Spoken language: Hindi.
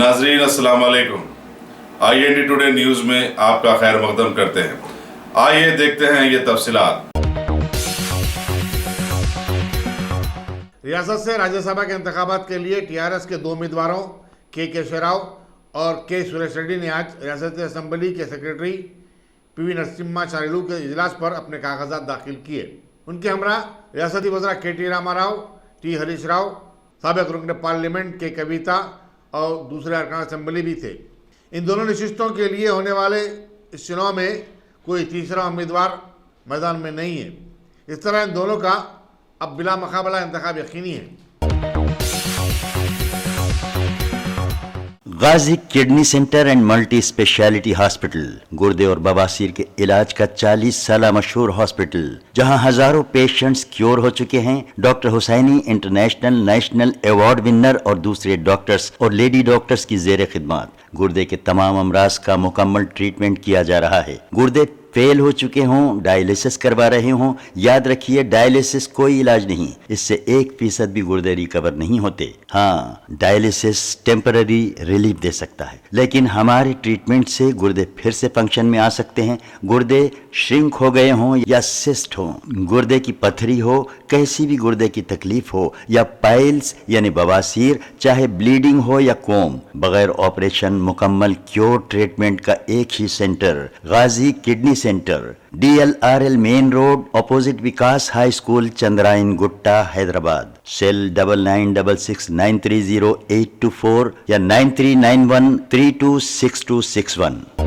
नाजरीन अस्सलाम वालेकुम। IND टुडे न्यूज़ में आपका खैर मकदम करते हैं। आइए देखते हैं ये तफसीलात। रियासत से राज्यसभा के इंतखाबात के लिए TRS के 2 उम्मीदवारों के शेराव और के सुरेश रेड्डी ने आज रियासती असम्बली के सेक्रेटरी PV नरसिम्हाचार्युलु के इजलास पर अपने कागजात दाखिल किए। उनके हमरा रियासती वज़रा KT रामाराव, T हरीश राव, साबिक रुकन पार्लियामेंट के कविता और दूसरे अरकान असम्बली भी थे। इन दोनों नशिस्तों के लिए होने वाले इस चुनाव में कोई तीसरा उम्मीदवार मैदान में नहीं है। इस तरह इन दोनों का अब बिला मुकाबला इंतखाब यकीनी है। Ghazi kidney centre and multi speciality hospital गुर्दे और बवासीर के इलाज का 40 साल मशहूर हॉस्पिटल, जहां हजारों पेशेंट्स क्योर हो चुके हैं। Doctor Husaini international national award winner और दूसरे डॉक्टर्स और लेडी डॉक्टर्स की जेर खिदमत गुर्दे के तमाम अमराज का मुकम्मल ट्रीटमेंट किया जा रहा है। गुर्दे फेल हो चुके हों, डायलिसिस करवा रहे हों, याद रखिए डायलिसिस कोई इलाज नहीं, इससे 1% भी गुर्दे रिकवर नहीं होते। हाँ, डायलिसिस टेम्पररी रिलीफ दे सकता है, लेकिन हमारे ट्रीटमेंट से गुर्दे फिर से फंक्शन में आ सकते हैं। गुर्दे श्रिंक हो गए हों या सिस्ट हो, गुर्दे की पथरी हो, कैसी भी गुर्दे की तकलीफ हो या पाइल्स यानी बवासीर, चाहे ब्लीडिंग हो या कोम, बगैर ऑपरेशन मुकम्मल क्योर ट्रीटमेंट का एक ही centre, Ghazi kidney centre, DLRL main road, opposite Vikas high school, Chandrayan Gutta, Hyderabad. Cell 9966930824 या 9391326261।